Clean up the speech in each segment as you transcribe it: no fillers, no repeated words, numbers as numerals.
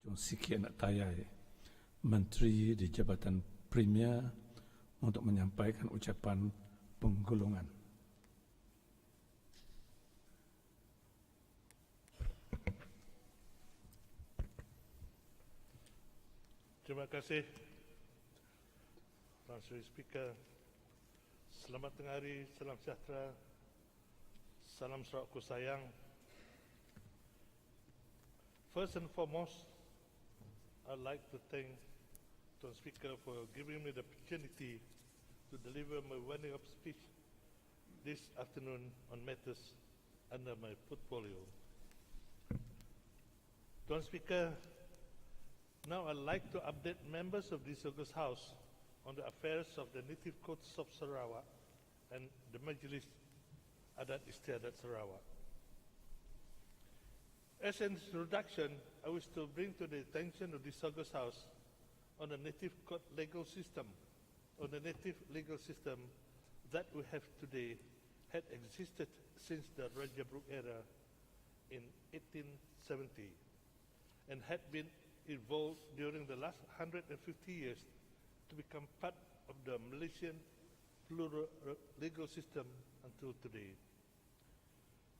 Tuan Siki Anak Tayai, Menteri di Jabatan Premier, untuk menyampaikan ucapan penggulungan. Terima kasih, Tuan Sri Speaker. Selamat tengah hari, salam sejahtera, salam Sarawakku sayang. First and foremost, I'd like to thank Tuan Speaker for giving me the opportunity to deliver my winding up speech this afternoon on matters under my portfolio. Tuan Speaker, now I'd like to update members of this August House on the affairs of the native courts of Sarawak and the Majlis Adat Istiadat Sarawak. As an introduction, I wish to bring to the attention of this August House on the native court legal system, that we have today had existed since the Raja Brooke era in 1870 and had been evolved during the last 150 years to become part of the Malaysian plural legal system until today.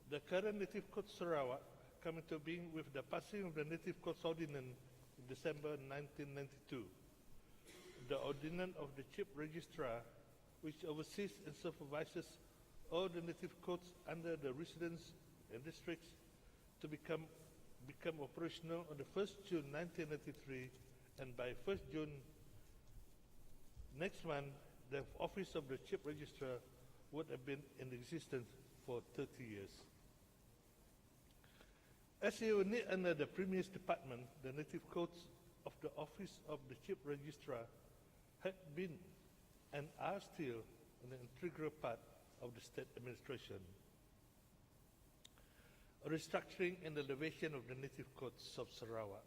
The current Native Code Sarawak came into being with the passing of the Native Codes Ordinance in December 1992. The Ordinance of the Chief Registrar, which oversees and supervises all the Native Codes under the residence and districts, to become operational on the 1st June 1993, and by 1st June next month, the office of the Chief Registrar would have been in existence for 30 years. As a unit under the Premier's Department, the Native Codes of the Office of the Chief Registrar had been and are still an integral part of the state administration. A restructuring and elevation of the Native Codes of Sarawak.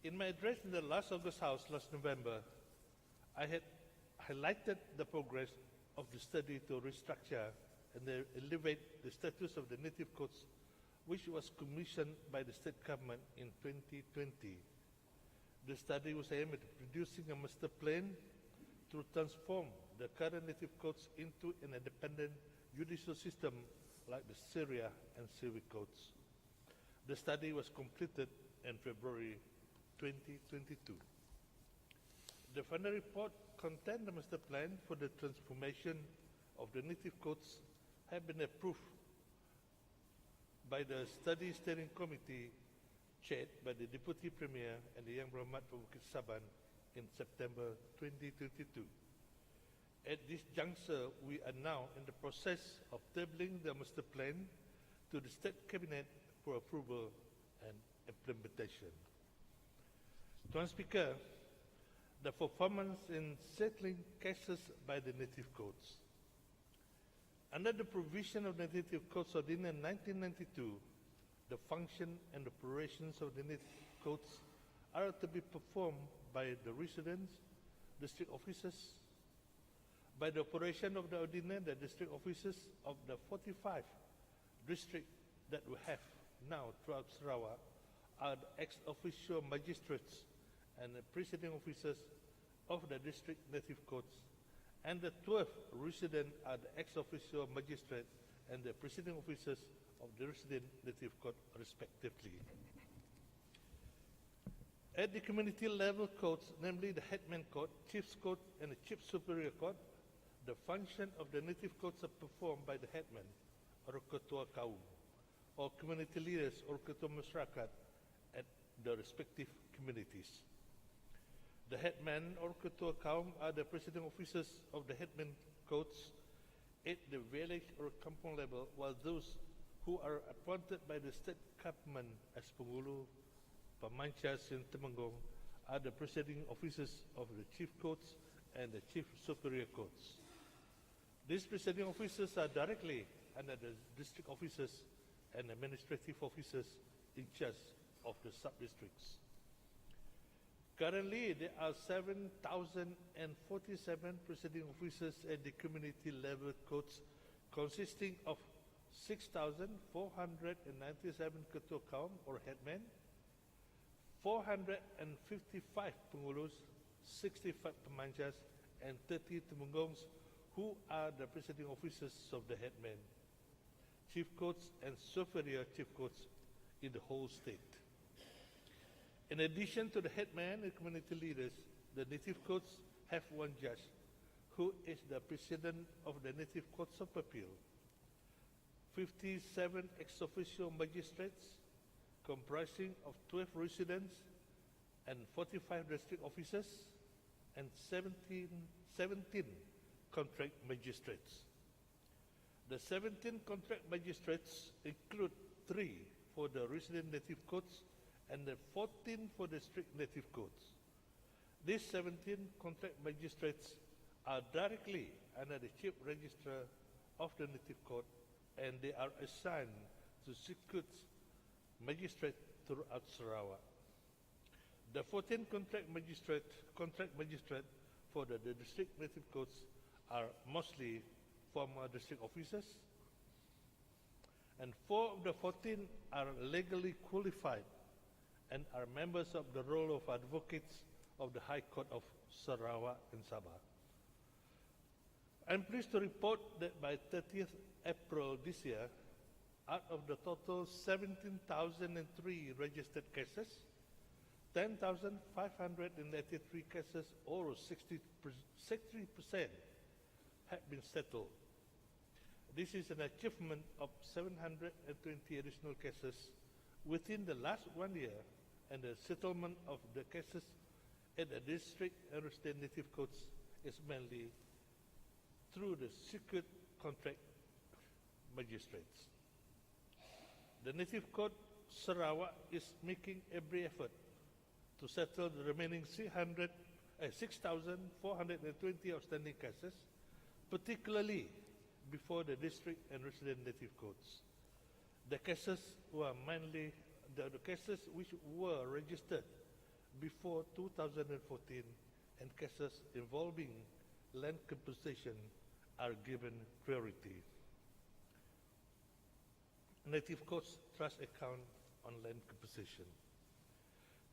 In my address in the last August House last November, I had highlighted the progress of the study to restructure and elevate the status of the Native Codes, which was commissioned by the state government in 2020. The study was aimed at producing a master plan to transform the current Native Codes into an independent judicial system like the Syria and Civic Codes. The study was completed in February 2022. The final report contained the master plan for the transformation of the Native Codes have been approved by the Study Steering Committee chaired by the Deputy Premier and the Yang Berhormat Bukit Saban in September 2022. At this juncture, we are now in the process of tabling the master plan to the State Cabinet for approval and implementation. Tuan Speaker, the performance in settling cases by the Native Codes. Under the provision of the Native Codes Ordinance 1992, the function and operations of the Native Codes are to be performed by the residents, district officers. By the operation of the ordinance, the district officers of the 45 districts that we have now throughout Sarawak are the ex-officio magistrates and the presiding officers of the district Native Codes, and the 12 residents are the ex-officio magistrate and the presiding officers of the resident Native Code respectively. At the community level codes, namely the Headman Code, Chief's Code and the Chief Superior Code, the function of the Native Codes are performed by the Headman or Ketua Kaum or community leaders or Ketua Masyarakat at the respective communities. The Headman or Ketua Kaum are the presiding officers of the Headman Codes at the village or kampung level, while those who are appointed by the state government as Penghulu, Pamanchas in Temanggung are the presiding officers of the Chief Codes and the Chief Superior Codes. These presiding officers are directly under the district officers and administrative officers in charge of the sub-districts. Currently, there are 7,047 presiding officers at the community level codes, consisting of 6,497 Ketua Kaum or Headmen, 455 pengurus, 65 pemanjas, and 30 temunggons who are the presiding officers of the headmen, chief courts, and superior chief courts in the whole state. In addition to the headman and community leaders, the native courts have one judge, who is the president of the native courts of appeal, 57 ex-officio magistrates comprising of 12 residents and 45 district officers, and 17 contract magistrates. The 17 contract magistrates include 3 for the resident native courts and the 14 for district native courts. These 17 contract magistrates are directly under the Chief Registrar of the Native Court, and they are assigned to circuit magistrate throughout Sarawak. The 14 contract magistrate for the district native courts are mostly former district officers, and 4 of the 14 are legally qualified and are members of the role of advocates of the High Court of Sarawak and Sabah. I'm pleased to report that by 30th April this year, out of the total 17,003 registered cases, 10,583 cases, or 63%, have been settled. This is an achievement of 720 additional cases within the last 1 year, and the settlement of the cases at the district and resident native courts is mainly through the circuit contract magistrates. The Native Court Sarawak is making every effort to settle the remaining 6,420 outstanding cases, particularly before the district and resident native courts. The cases were mainly the cases which were registered before 2014 and cases involving land compensation are given priority. Native Courts Trust Account on Land Compensation.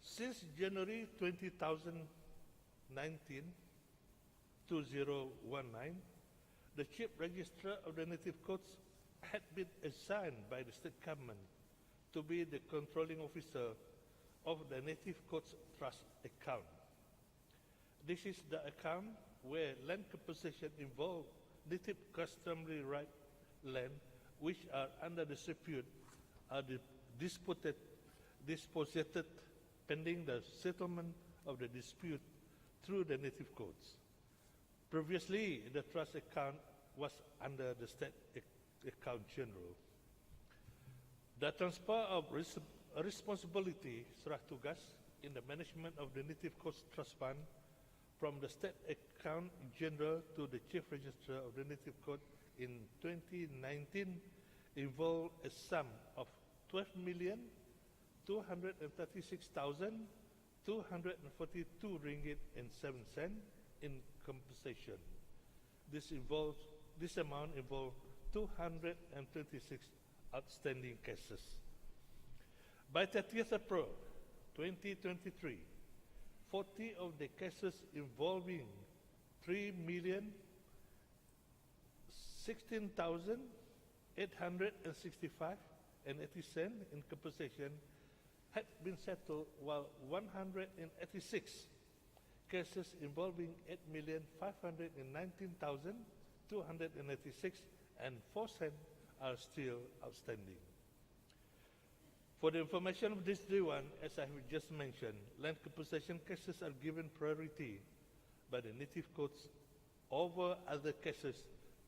Since January 2019, the Chief Registrar of the Native Courts had been assigned by the state government to be the controlling officer of the Native Courts Trust Account. This is the account where land compensation involve native customary right land which are under dispute are disputed pending the settlement of the dispute through the native courts. Previously, the trust account was under the State Account General. The transfer of responsibility serah tugas in the management of the Native Courts Trust Fund from the State Account General to the Chief Registrar of the Native Court in 2019 involved a sum of 12,236,242 ringgit and 7 cents in compensation. This amount involved 226 outstanding cases. By 30th April 2023, 40 of the cases involving 3,016,865 and 80 cents in compensation had been settled, while 186 cases involving 8,519,286 and 4 cents are still outstanding. For the information of this Dewan, as I have just mentioned, land compensation cases are given priority by the native courts over other cases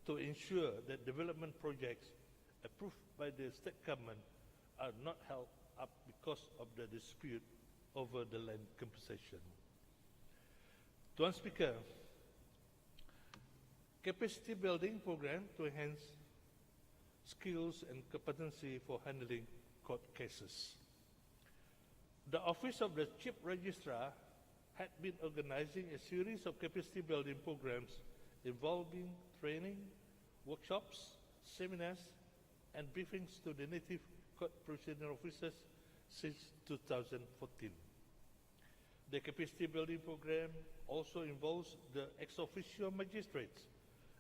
to ensure that development projects approved by the state government are not held up because of the dispute over the land compensation. Tuan Speaker, capacity building program to enhance skills and competency for handling court cases. The Office of the Chief Registrar had been organizing a series of capacity building programs involving training, workshops, seminars, and briefings to the native court proceeding officers since 2014. The capacity building program also involves the ex officio magistrates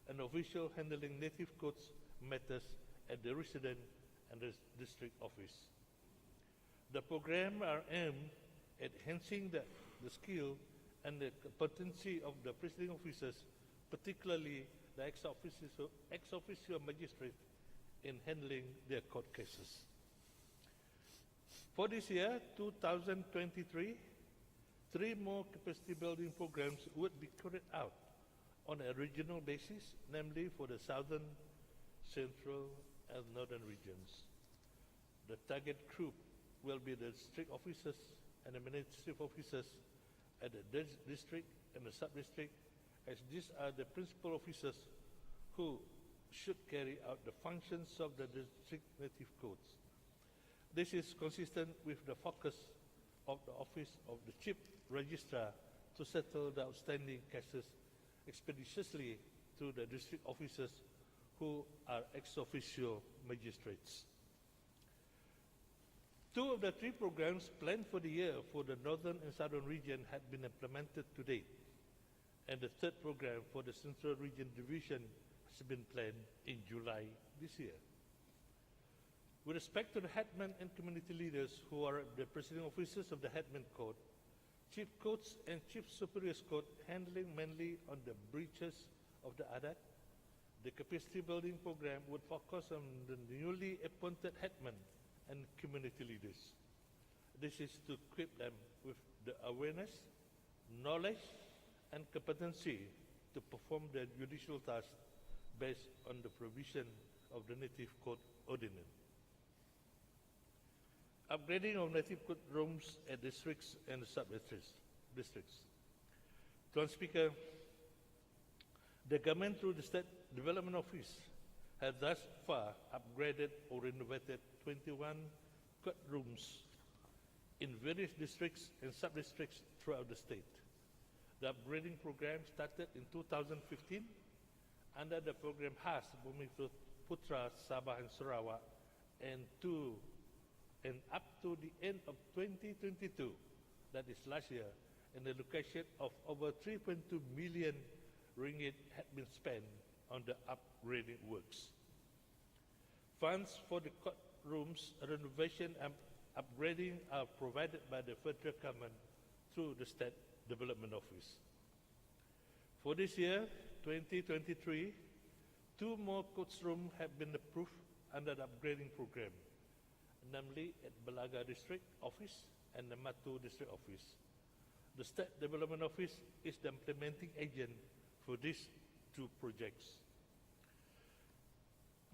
and official handling native codes matters at the resident and the district office. The program are aimed at enhancing the skill and the competency of the presiding officers, particularly the ex officio magistrates in handling their court cases. For this year, 2023, 3 more capacity building programs would be carried out on a regional basis, namely for the southern, central, and northern regions. The target group will be the district officers and administrative officers at the district and the sub-district, as these are the principal officers who should carry out the functions of the district native codes. This is consistent with the focus of the Office of the Chief Registrar to settle the outstanding cases expeditiously to the district officers who are ex officio magistrates. 2 of the 3 programs planned for the year for the northern and southern region had been implemented to date, and the 3rd program for the central region division has been planned in July this year. With respect to the headmen and community leaders who are the presiding officers of the headman code, chief codes and chief superiors code handling mainly on the breaches of the adat, the capacity building program would focus on the newly appointed headmen and community leaders. This is to equip them with the awareness, knowledge, and competency to perform their judicial tasks based on the provision of the Native Code Ordinance. Upgrading of native code rooms at districts and sub-districts. Tuan Speaker, the government through the State Development Office has thus far upgraded or renovated 21 court rooms in various districts and sub-districts throughout the state. The upgrading program started in 2015 under the program HAS Bumi Putra Sabah and Sarawak, and up to the end of 2022, that is last year, an allocation of over 3.2 million ringgit had been spent on the upgrading works. Funds for the court rooms renovation and upgrading are provided by the federal government through the State Development Office. For this year, 2023, 2 more court rooms have been approved under the upgrading program, namely at Belaga District Office and the Matu District Office. The State Development Office is the implementing agent for these 2 projects.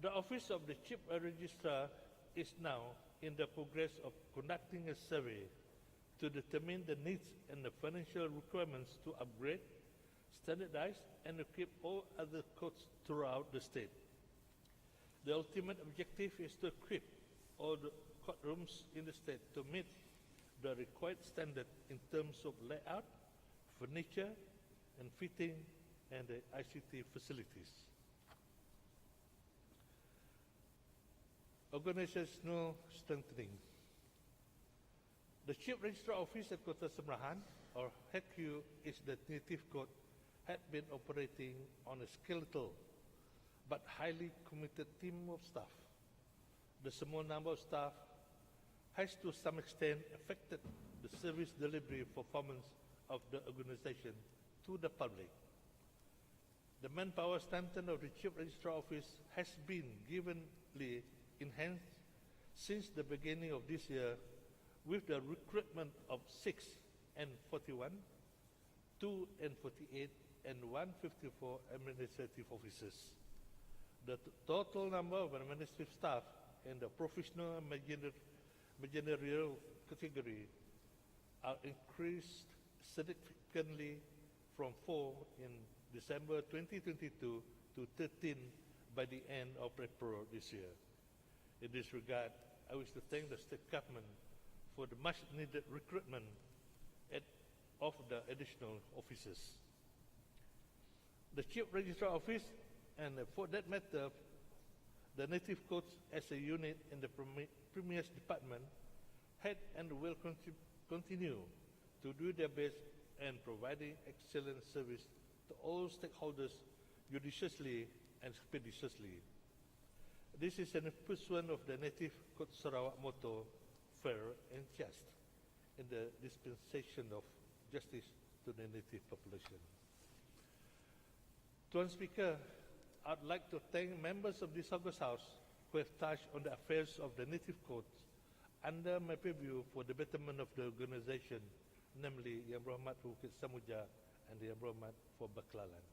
The Office of the Chief Registrar is now in the progress of conducting a survey to determine the needs and the financial requirements to upgrade, standardize, and equip all other courts throughout the state. The ultimate objective is to equip all the courtrooms in the state to meet the required standard in terms of layout, furniture, and fitting, and the ICT facilities. Organizational strengthening. The Chief Registrar Office at Kota Semrahan, or HQ, is the native code, had been operating on a skeletal but highly committed team of staff. The small number of staff has to some extent affected the service delivery performance of the organization to the public. The manpower strength of the Chief Registrar Office has been givenly enhanced since the beginning of this year with the recruitment of 6 N41, 2 N48, and 154 administrative officers. The total number of administrative staff in the professional and managerial category are increased significantly from 4 in December 2022 to 13 by the end of April this year. In this regard, I wish to thank the state government for the much needed recruitment of the additional officers. The Chief Registrar Office, and for that matter, the Native Codes as a unit in the Premier's Department, had and will continue to do their best and providing excellent service to all stakeholders judiciously and expeditiously. This is an pursuant of the Native Code Sarawak motto, fair and just, in the dispensation of justice to the native population. Tuan Speaker, I'd like to thank members of this August House who have touched on the affairs of the native codes under my purview for the betterment of the organization, namely Yang Berhormat for Bukit Samuja and Yang Berhormat for Baklalan.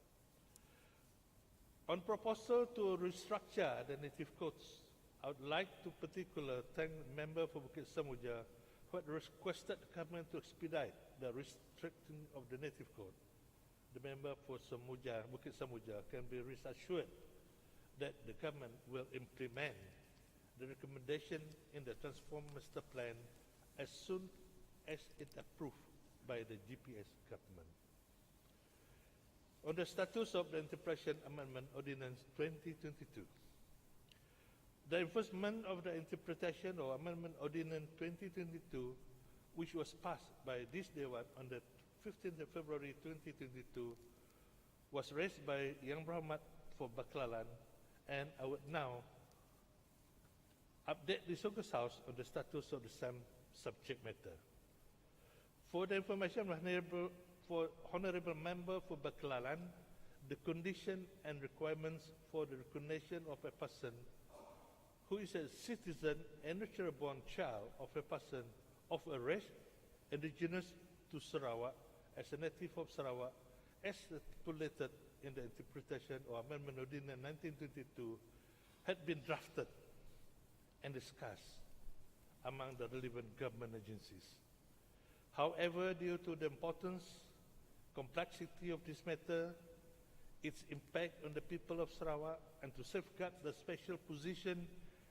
On proposal to restructure the native codes, I would like to particularly thank the member for Bukit Samuja who had requested the government to expedite the restricting of the native code. The member for Samuja, Bukit Samuja can be reassured that the government will implement the recommendation in the Transform Master Plan as soon as it approved by the GPS government. On the status of the Interpretation Amendment Ordinance 2022, the enforcement of the Interpretation or Amendment Ordinance 2022, which was passed by this Dewan on the 15th of February 2022, was raised by Yang Berhormat for Baklalan, and I would now update the August House on the status of the same subject matter. For the information for Honorable Member for Baklalan, the condition and requirements for the recognition of a person who is a citizen and natural-born child of a person of a race indigenous to Sarawak as a native of Sarawak, as stipulated in the Interpretation or Amendment Ordinance 1922, had been drafted and discussed among the relevant government agencies. However, due to the importance, complexity of this matter, its impact on the people of Sarawak, and to safeguard the special position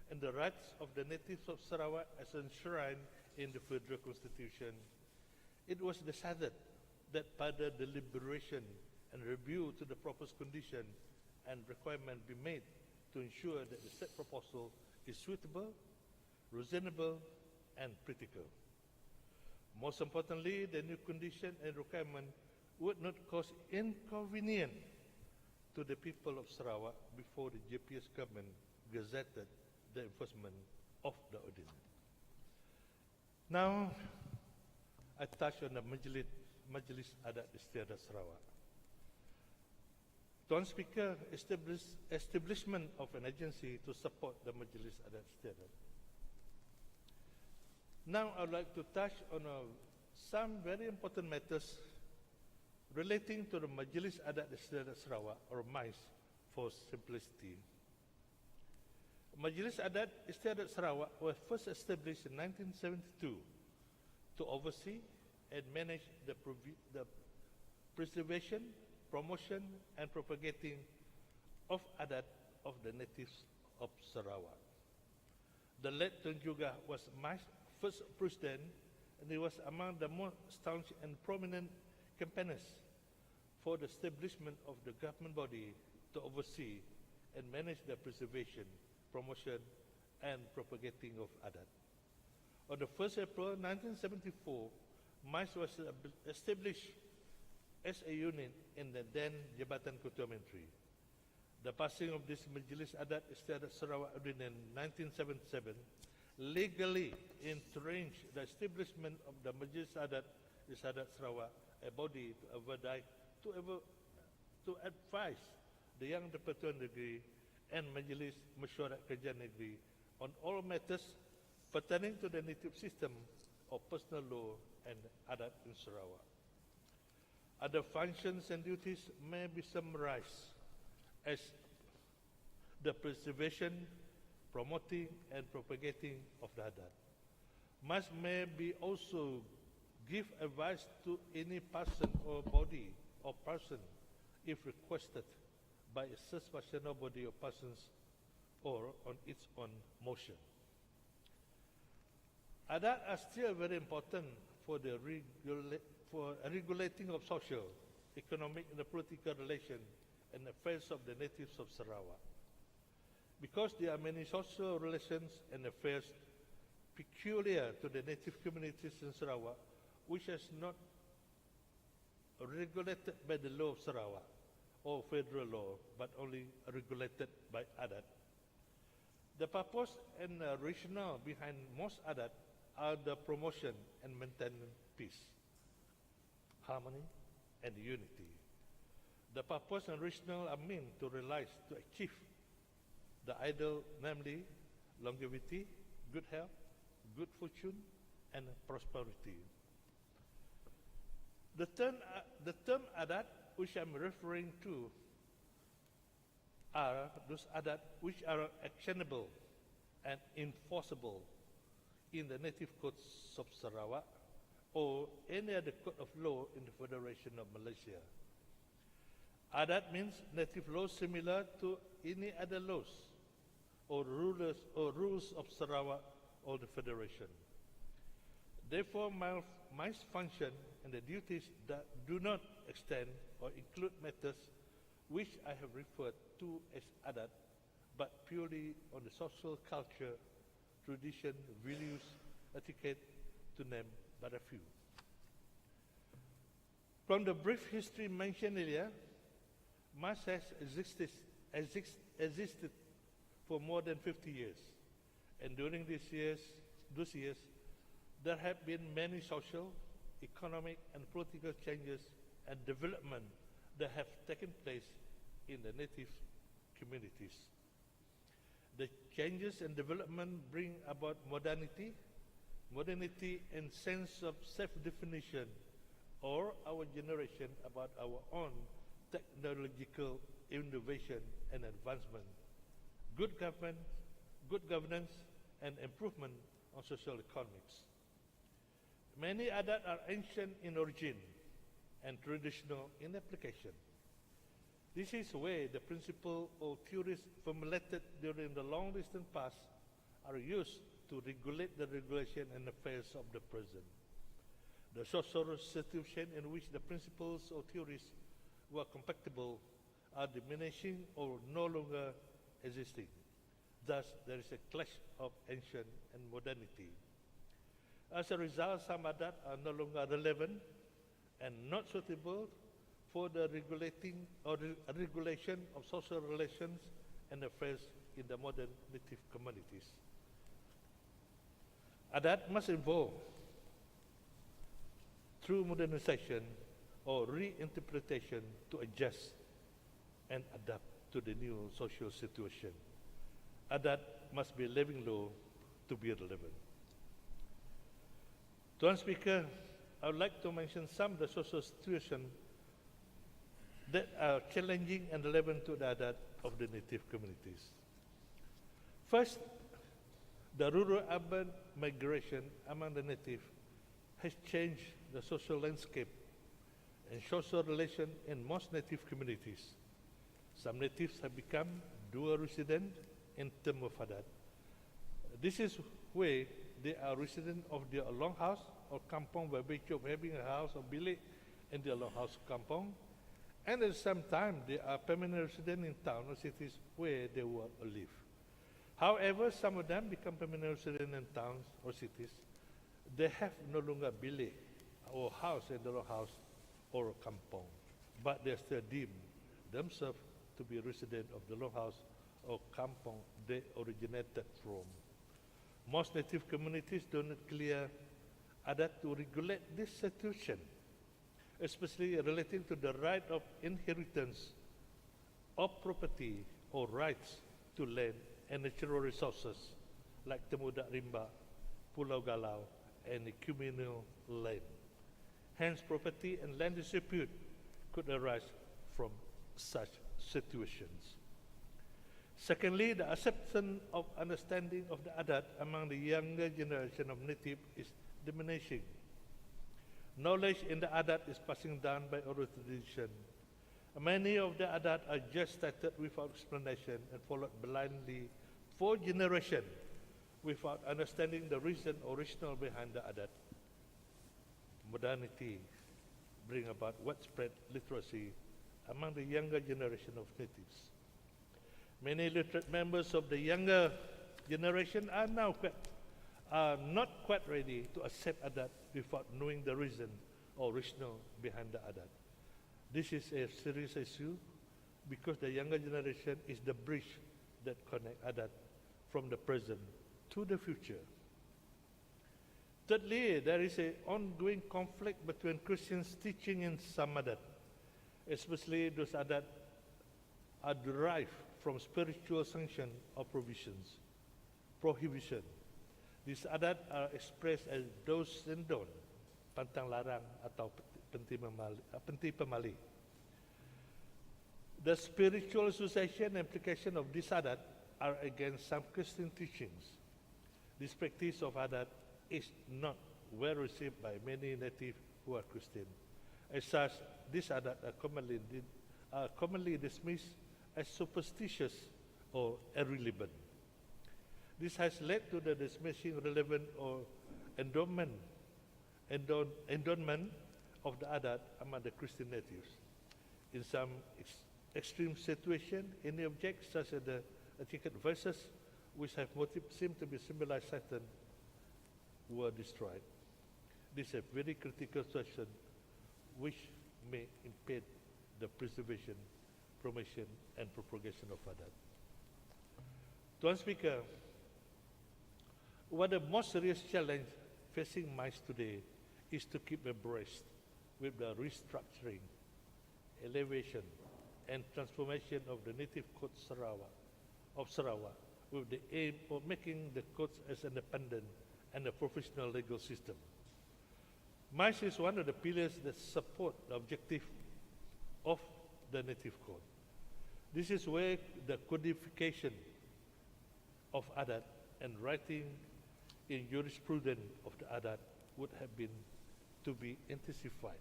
and the rights of the natives of Sarawak as enshrined in the Federal Constitution, it was decided that further deliberation and review to the proposed condition and requirement be made to ensure that the said proposal is suitable, reasonable, and practical. Most importantly, the new condition and requirement would not cause inconvenience to the people of Sarawak before the JPS government gazetted the enforcement of the ordinance. Now, I touch on the Majlis Adat Istiadat Sarawak. Tuan Speaker, establishment of an agency to support the Majlis Adat Istiadat. Now, I would like to touch on some very important matters relating to the Majlis Adat Istiadat Sarawak, or MAIS for simplicity. Majlis Adat Istiadat Sarawak was first established in 1972 to oversee and manage the preservation, promotion, and propagating of Adat of the natives of Sarawak. The late Tun Juga was MAIS first president, and he was among the most staunch and prominent campaigners for the establishment of the government body to oversee and manage the preservation, promotion, and propagating of Adat. On the 1st April 1974, MAIS was established as a unit in the then Jabatan Ketua Menteri. The passing of this Majlis Adat Istiadat Sarawak Ordinance 1977 legally entrenched the establishment of the Majlis Adat Istiadat Sarawak, a body to advise the Yang di-Pertuan Negeri and Majlis Mesyuarat Negeri on all matters pertaining to the native system of personal law and Adat in Sarawak. Other functions and duties may be summarized as the preservation, promoting, and propagating of the Adat. MAIS may be also give advice to any person or body or person if requested by a such person or body or persons or on its own motion. Adat are still very important for the regulating of social, economic, and political relations and affairs of the natives of Sarawak. Because there are many social relations and affairs peculiar to the native communities in Sarawak, which is not regulated by the law of Sarawak or federal law, but only regulated by adat. The purpose and rationale behind most adat are the promotion and maintenance peace, harmony, and unity. The purpose and rationale are meant to realize, to achieve the ideal, namely longevity, good health, good fortune, and prosperity. The term adat, which I'm referring to, are those adat which are actionable and enforceable in the native codes of Sarawak or any other code of law in the Federation of Malaysia. Adat means native laws similar to any other laws or rules of Sarawak or the Federation. Therefore, my function and the duties that do not extend or include matters which I have referred to as adat, but purely on the social culture, tradition, values, etiquette, to name but a few. From the brief history mentioned earlier, MAS has existed for more than 50 years, and during those years, there have been many social, economic, and political changes and development that have taken place in the native communities. The changes and development bring about modernity and sense of self-definition, or our generation about our own technological innovation and advancement, good governance, and improvement on social economics. Many adat are ancient in origin and traditional in application. This is where the principle or theories formulated during the long distant past are used to regulate the regulation and affairs of the present. The social situation in which the principles or theories were compatible are diminishing or no longer existing. Thus, there is a clash of ancient and modernity. As a result, some adat are no longer relevant and not suitable for the regulating or regulation of social relations and affairs in the modern native communities. Adat must evolve through modernization or reinterpretation to adjust and adapt to the new social situation. Adat must be a living law to be relevant. Tuan Speaker, I would like to mention some of the social situations that are challenging and relevant to the adat of the native communities. First, the rural-urban migration among the native has changed the social landscape and social relation in most native communities. Some natives have become dual resident in terms of adat. This is where they are resident of their longhouse or kampong by virtue of having a house or bilik in their longhouse or kampong, and at the same time they are permanent resident in town or cities where they work or live. However, some of them become permanent resident in towns or cities. They have no longer bilik or house in the longhouse or kampong, but they still deem themselves to be resident of the longhouse or kampong they originated from. Most native communities do not clear adat to regulate this situation, especially relating to the right of inheritance of property or rights to land and natural resources like Temudak Rimba, Pulau Galau, and communal land. Hence, property and land dispute could arise from such situations. Secondly, the acceptance of understanding of the adat among the younger generation of native is diminishing. Knowledge in the adat is passing down by oral tradition. Many of the adat are just started without explanation and followed blindly for generations without understanding the reason or rationale behind the adat. Modernity bring about widespread literacy among the younger generation of natives. Many literate members of the younger generation are now quite are not quite ready to accept adat without knowing the reason or rationale behind the adat. This is a serious issue because the younger generation is the bridge that connects adat from the present to the future. Thirdly, there is an ongoing conflict between Christians teaching in some adat, especially those adat are derived from spiritual sanction or prohibition. These adat are expressed as dos and don, pantang larang atau penti pemali. The spiritual association and application of this adat are against some Christian teachings. This practice of adat is not well received by many native who are Christian. As such, these adat are commonly dismissed as superstitious or irrelevant. This has led to the dismissing relevant or endowment of the adat among the Christian natives. In some extreme situation, any objects such as the etiquette verses, which have motive seem to be symbolized Satan, were destroyed. This is a very critical question which may impede the preservation, promotion, and propagation of adat. Tuan Speaker, one of the most serious challenges facing MICE today is to keep abreast with the restructuring, elevation, and transformation of the native code of Sarawak, with the aim of making the courts as independent and a professional legal system. MICE is one of the pillars that support the objective of the native code. This is where the codification of adat and writing in jurisprudence of the adat would have been to be intensified.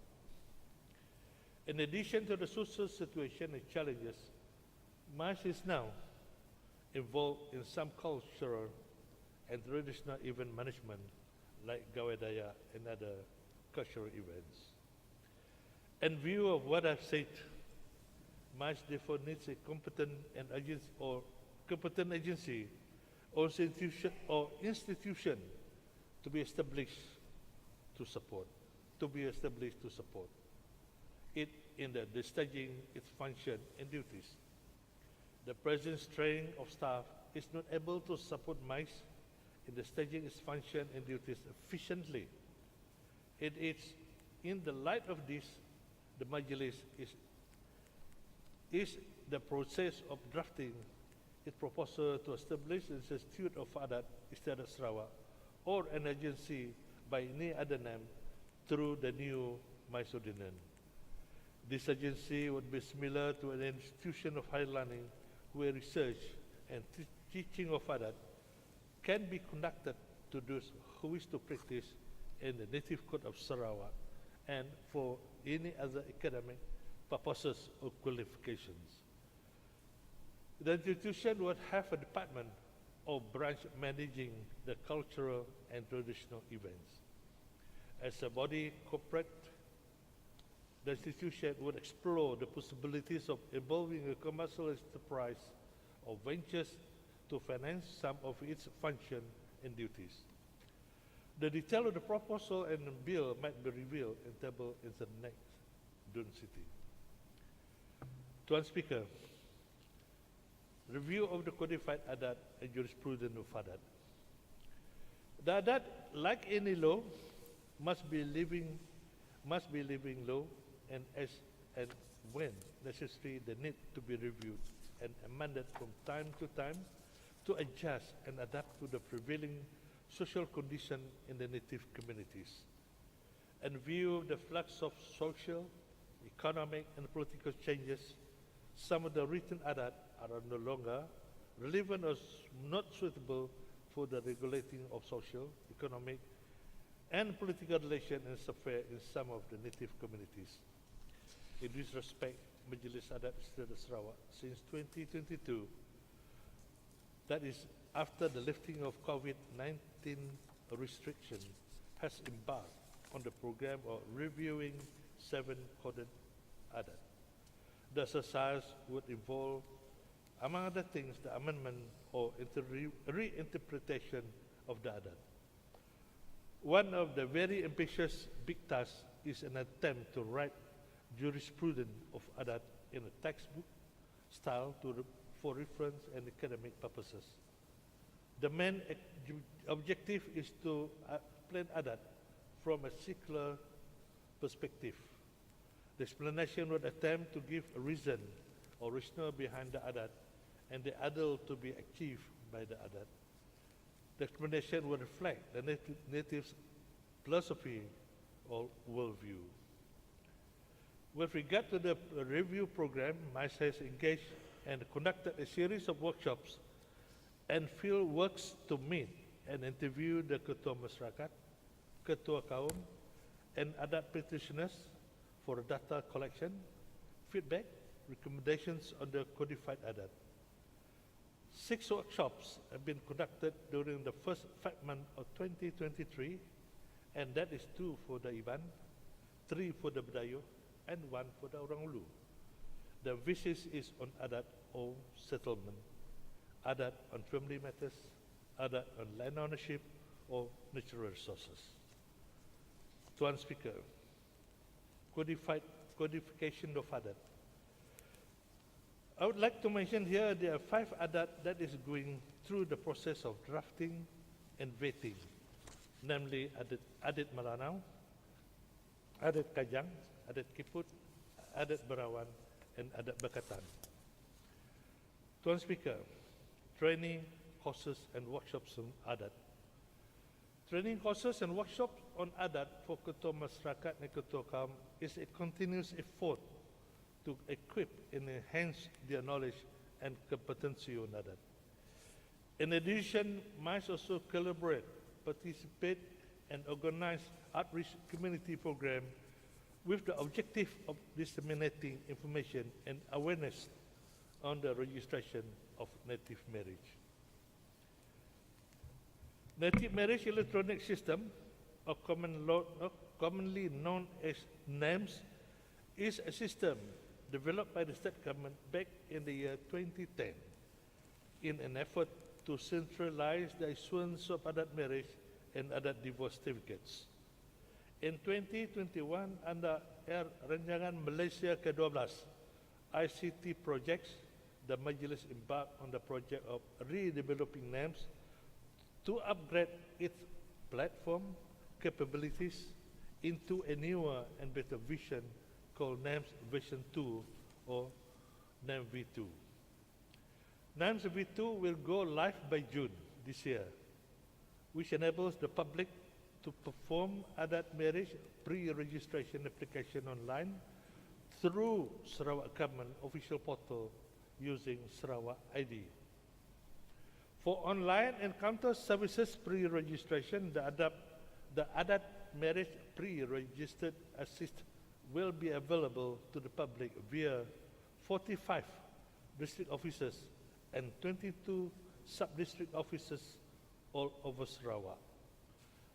In addition to the social situation and challenges, MICE is now involved in some cultural and traditional event management like Gawadaya and other cultural events. In view of what I've said, MICE therefore needs a competent agency or institution to be established to support it in the discharging its function and duties. The present strain of staff is not able to support MICE in discharging its function and duties efficiently. It is in the light of this, the Majlis is the process of drafting its proposal to establish an Institute of Adat Istiadat Sarawak or an agency by any other name through the new MICE ordinance. This agency would be similar to an institution of higher learning where research and teaching of adat can be conducted to those who wish to practice in the native code of Sarawak and for any other academic purposes or qualifications. The institution would have a department or branch managing the cultural and traditional events. As a body corporate, the institution would explore the possibilities of evolving a commercial enterprise or ventures to finance some of its function and duties. The detail of the proposal and the bill might be revealed and tabled in the next Dun City. Tuan Speaker, review of the codified adat and jurisprudence of adat. The adat, like any law, must be living law, and as and when necessary, they need to be reviewed and amended from time to adjust and adapt to the prevailing social condition in the native communities. In view of the flux of social, economic, and political changes, some of the written adat are no longer relevant or not suitable for the regulating of social, economic, and political relations and affairs in some of the native communities. In this respect, Majlis Adat Istiadat Sarawak since 2022, that is after the lifting of COVID-19 restriction, has embarked on the program of reviewing 7 coded adat. The exercise would involve, among other things, the amendment or reinterpretation of the adat, One of the very ambitious big tasks is an attempt to write jurisprudence of adat in a textbook style for reference and academic purposes. The main objective is to explain adat from a secular perspective. The explanation would attempt to give a reason or rationale behind the adat and the adult to be achieved by the adat. The explanation will reflect the native's philosophy or worldview. With regard to the review program, MICE has engaged and conducted a series of workshops and field works to meet and interview the Ketua Masyarakat, Ketua Kaum, and adat practitioners for data collection, feedback, recommendations on the codified adat. 6 workshops have been conducted during the first 5 months of 2023, and that is 2 for the Iban, 3 for the Badayo, and 1 for the Orang Ulu. The emphasis is on adat or settlement, adat on family matters, adat on land ownership or natural resources. Tuan Speaker, codification of adat. I would like to mention here there are 5 adat that is going through the process of drafting and vetting, namely adat Maranao, adat Kajang, adat Kiput, adat Berawan, and adat Bekatan. Tuan Speaker, training, courses, and workshops on adat. Training courses and workshops on adat for Ketua Masyarakat and Ketua Kaum is a continuous effort to equip and enhance their knowledge and competency on adat. In addition, MICE also collaborate, participate, and organize outreach community program with the objective of disseminating information and awareness on the registration of native marriage. Native marriage electronic system, or commonly known as NAMS, is a system developed by the state government back in the year 2010 in an effort to centralize the issuance of adat marriage and adat divorce certificates. In 2021, under Rancangan Malaysia Ke-12 ICT projects, the Majlis embarked on the project of redeveloping NAMS to upgrade its platform capabilities into a newer and better vision called NAMS Vision 2 or NAMS V2. NAMS V2 will go live by June this year, which enables the public to perform adat marriage pre-registration application online through Sarawak Government official portal using Sarawak ID. For online and counter services pre-registration, the adat marriage pre-registered assist will be available to the public via 45 district offices and 22 sub-district offices all over Sarawak.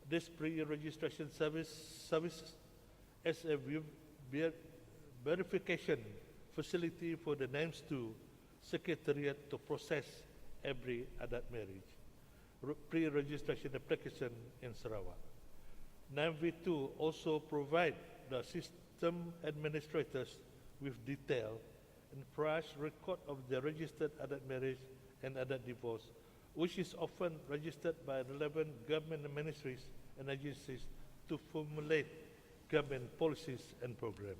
This pre-registration service as a verification facility for the NAMS 2 Secretariat to process every adat marriage pre-registration application in Sarawak. NAMS V2 also provide the system administrators with detailed and fresh record of the registered adat marriage and adat divorce, which is often registered by relevant government ministries and agencies to formulate government policies and programs.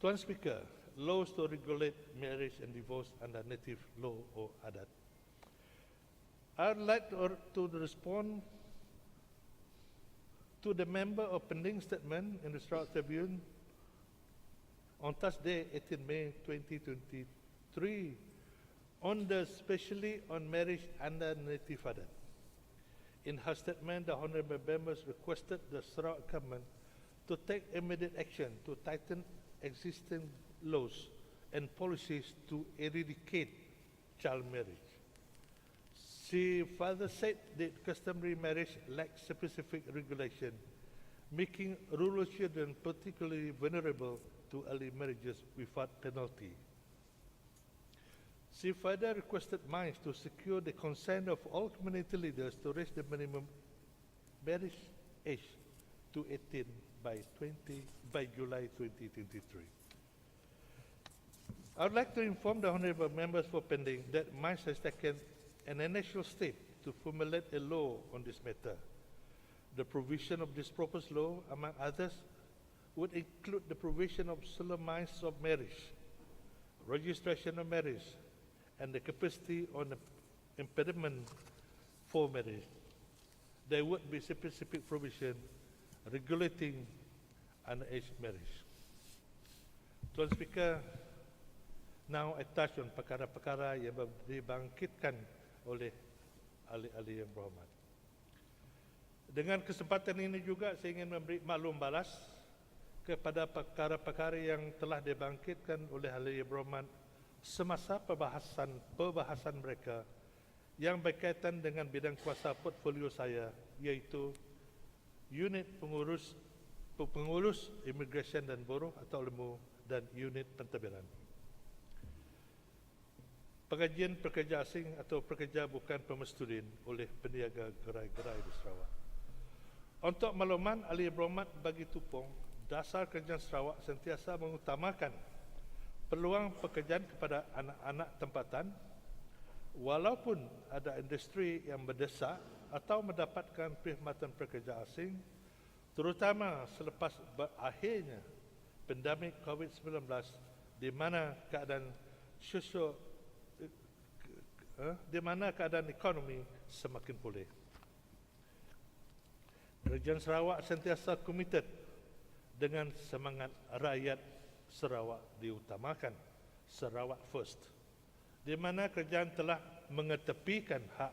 Tuan Speaker, laws to regulate marriage and divorce under native law or adat. I would like to respond to the member of pending statement in the Sarawak Tribune on Thursday, 18 May 2023, on the especially on marriage under native adat. In her statement, the Honourable Members requested the Sarawak Government to take immediate action to tighten existing laws and policies to eradicate child marriage. She further said that customary marriage lacks specific regulation, making rural children particularly vulnerable to early marriages without penalty. She further requested mines to secure the consent of all community leaders to raise the minimum marriage age to 18 by July 2023. I would like to inform the honourable members for pending that mines has taken an initial step to formulate a law on this matter. The provision of this proposed law, among others, would include the provision of solemnities of marriage, registration of marriage, and the capacity on the impediment for marriage. There would be specific provision regulating underage marriage. Tuan Speaker, now I touch on perkara-perkara yang dibangkitkan oleh ahli-ahli yang berhormat. Dengan kesempatan ini juga saya ingin memberi maklum balas kepada perkara-perkara yang telah dibangkitkan oleh ahli yang berhormat semasa perbahasan mereka yang berkaitan dengan bidang kuasa portfolio saya, iaitu unit pengurus imigresen dan buruh atau LEMU dan unit pentadbiran. Pengajian pekerja asing atau pekerja bukan pemestudin oleh peniaga gerai-gerai di Sarawak. Untuk makluman ahli berhormat bagi Tupong, dasar kerajaan Sarawak sentiasa mengutamakan peluang pekerjaan kepada anak-anak tempatan walaupun ada industri yang berdesak atau mendapatkan perkhidmatan pekerja asing, terutama selepas berakhirnya pandemik COVID-19 di mana keadaan ekonomi semakin pulih. Kerajaan Sarawak sentiasa komited dengan semangat rakyat Sarawak diutamakan, Sarawak First, di mana kerajaan telah mengetepikan hak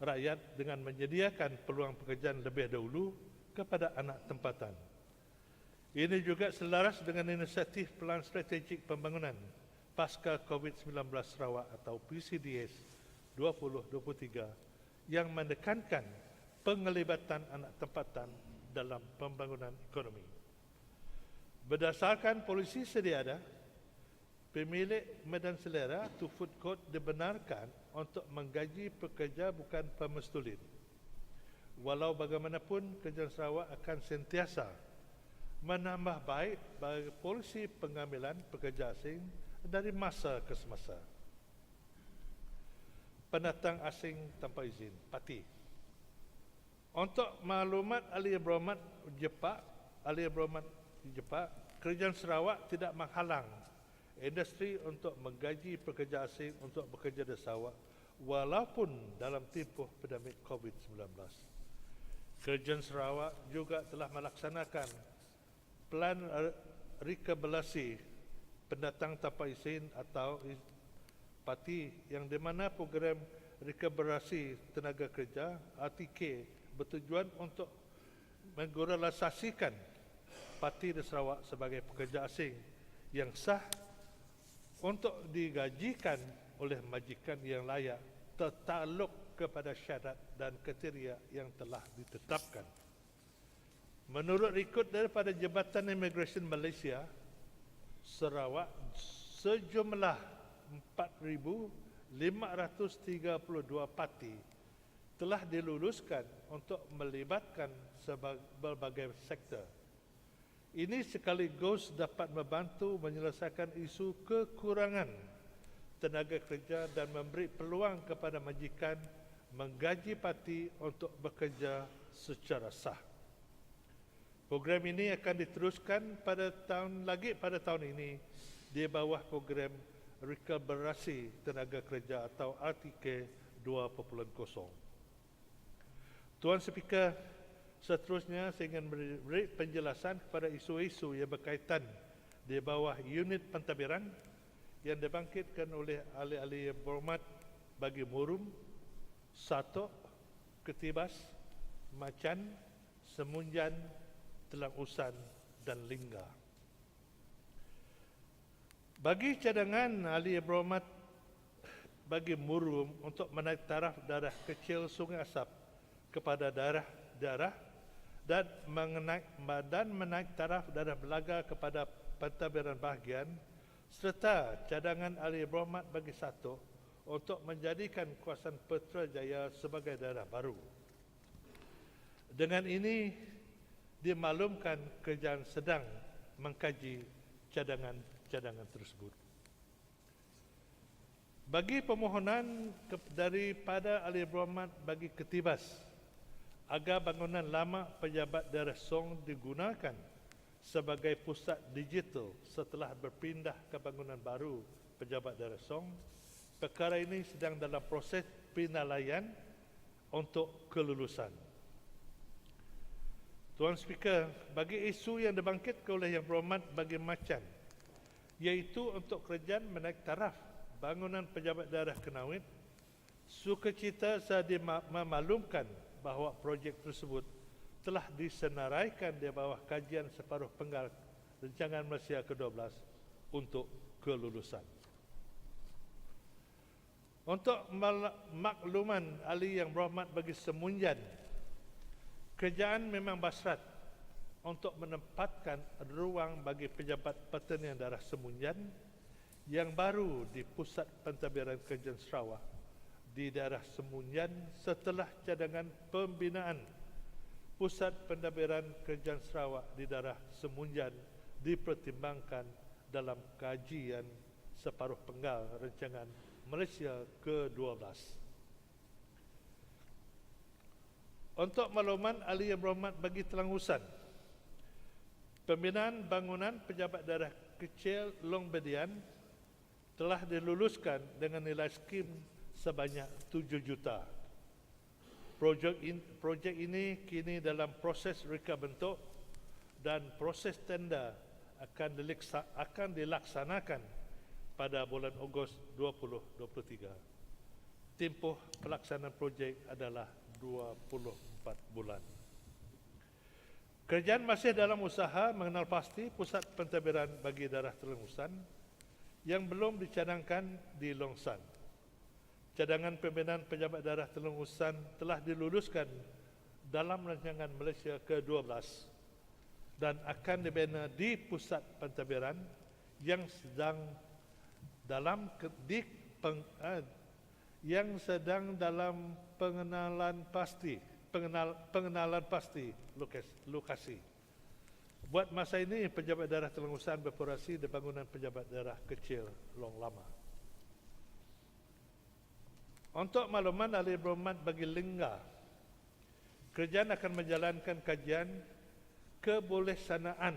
rakyat dengan menyediakan peluang pekerjaan lebih dahulu kepada anak tempatan. Ini juga selaras dengan inisiatif Pelan Strategik Pembangunan Pasca COVID-19 Sarawak atau PCDS 2023 yang menekankan penglibatan anak tempatan dalam pembangunan ekonomi. Berdasarkan polisi sedia ada, pemilik medan selera to food court dibenarkan untuk menggaji pekerja bukan pemestudin. Walau bagaimanapun, kerajaan Sarawak akan sentiasa menambah baik bagi polisi pengambilan pekerja asing dari masa ke semasa. Pendatang asing tanpa izin, parti. Untuk maklumat ahli berhormat Jepang, kerajaan Sarawak tidak menghalang industri untuk menggaji pekerja asing untuk bekerja di Sarawak walaupun dalam tempoh pandemik COVID-19. Kerajaan Sarawak juga telah melaksanakan plan rekabulasi pendatang tanpa izin atau parti yang di mana program rekabulasi tenaga kerja RTK bertujuan untuk mengregularisasikan parti di Sarawak sebagai pekerja asing yang sah untuk digajikan oleh majikan yang layak tertakluk kepada syarat dan kriteria yang telah ditetapkan. Menurut rekod daripada Jabatan Imigresen Malaysia, Sarawak sejumlah 4,532 parti telah diluluskan untuk melibatkan berbagai sektor. Ini sekaligus dapat membantu menyelesaikan isu kekurangan tenaga kerja dan memberi peluang kepada majikan menggaji parti untuk bekerja secara sah. Program ini akan diteruskan pada tahun ini di bawah program rekabulasi tenaga kerja atau RTK 2.0. Tuan Speaker, seterusnya saya ingin beri penjelasan kepada isu-isu yang berkaitan di bawah unit pentadbiran yang dibangkitkan oleh ahli-ahli yang berhormat bagi Murum, Satok, Ketibas, Macan, Semunjan, Telang Usan dan Lingga. Bagi cadangan ahli yang berhormat bagi Murum untuk menaik taraf darah kecil Sungai Asap kepada darah dan menaik taraf darah belaga kepada pentadbiran bahagian serta cadangan ahli berhormat bagi satu untuk menjadikan kawasan Putrajaya sebagai daerah baru. Dengan ini, dimaklumkan kerajaan sedang mengkaji cadangan tersebut. Bagi permohonan daripada ahli berhormat bagi ketibas agar bangunan lama pejabat daerah Song digunakan sebagai pusat digital setelah berpindah ke bangunan baru pejabat daerah Song, perkara ini sedang dalam proses penilaian untuk kelulusan. Tuan Speaker, bagi isu yang dibangkitkan oleh Yang Berhormat bagi Macan, iaitu untuk kerajaan menaik taraf bangunan pejabat daerah Ke-6, sukacita saya memaklumkan bahawa projek tersebut telah disenaraikan di bawah kajian separuh penggal Rancangan Malaysia Ke-12 untuk kelulusan. Untuk makluman ahli yang berhormat bagi Semunjan, kerajaan memang berhasrat untuk menempatkan ruang bagi pejabat pertanian daerah Semunjan yang baru di Pusat Pentadbiran Kerajaan Sarawak di daerah Semunjan setelah cadangan pembinaan Pusat Pentadbiran Kerajaan Sarawak di daerah Semunjan dipertimbangkan dalam kajian separuh penggal Rancangan Malaysia Ke-12. Untuk makluman ahli yang berhormat bagi Telangusan, pembinaan bangunan pejabat daerah kecil Long Bedian telah diluluskan dengan nilai skim sebanyak 7 juta. Projek ini kini dalam proses reka bentuk dan proses tender akan dilaksanakan pada bulan Ogos 2023. Tempoh pelaksanaan projek adalah 24 bulan. Kerajaan masih dalam usaha mengenal pasti pusat pentadbiran bagi daerah Telangusan yang belum dicadangkan di Longsan. Cadangan pembinaan pejabat daerah Telangusan telah diluluskan dalam Rancangan Malaysia Ke-12 dan akan dibina di pusat pentadbiran yang sedang dalam pengenalan pasti lokasi. Buat masa ini, pejabat daerah Telangusan beroperasi di bangunan pejabat daerah kecil Long Lama. Untuk makluman ahli berhormat bagi Lingga, kerajaan akan menjalankan kajian kebolehsanaan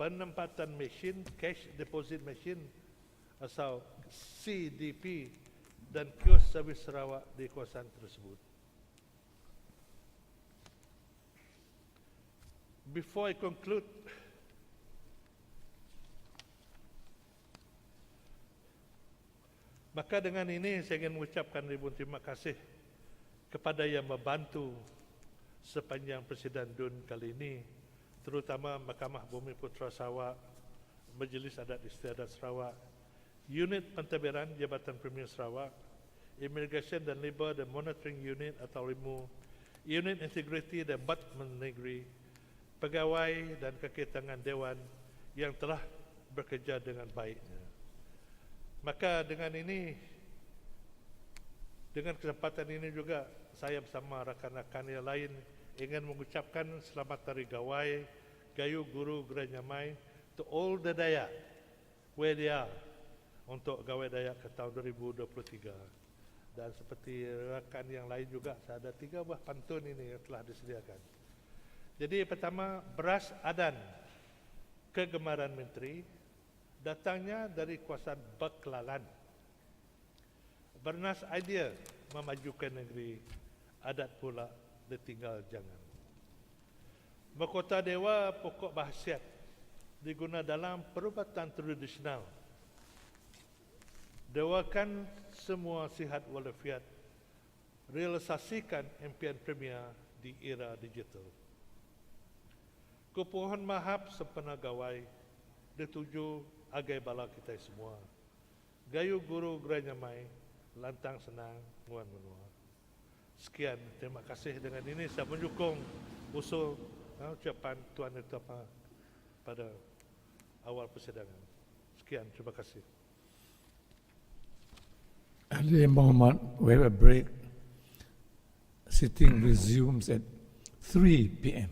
penempatan mesin cash deposit machine atau CDP dan kios servis Sarawak di kawasan tersebut. Before I conclude, maka dengan ini saya ingin mengucapkan ribuan terima kasih kepada yang membantu sepanjang Persidangan DUN kali ini, terutama Mahkamah Bumi Putera Sarawak, Majlis Adat Istiadat Sarawak, Unit Pentadbiran Jabatan Premier Sarawak, Immigration dan Labour dan Monitoring Unit atau RIMU, Unit Integrity dan Batman Negeri, pegawai dan kaki tangan Dewan yang telah bekerja dengan baiknya. Maka dengan kesempatan ini juga saya bersama rakan-rakan yang lain ingin mengucapkan selamat Hari Gawai, Gayu Guru Geranyamai to all the Dayak where they are untuk Gawai Dayak ke tahun 2023. Dan seperti rakan yang lain juga, saya ada 3 buah pantun ini yang telah disediakan. Jadi pertama, beras adan kegemaran menteri datangnya dari kawasan Baklalan. Bernas idea memajukan negeri, adat pula ditinggal jangan. Mahkota dewa pokok bahasiat diguna dalam perubatan tradisional. Dewakan semua sihat walafiat, realisasikan impian premier di era digital. Kupohon mahap sempena gawai dituju agai bala kita semua. Gayu guru geranyamai, lantang senang nguan menua. Sekian, terima kasih. Dengan ini saya menyokong usul ucapan Tuan Ketua pada awal persidangan. Sekian, terima kasih. Ali Mohammed, we have a break. Sitting resumes at 3 p.m.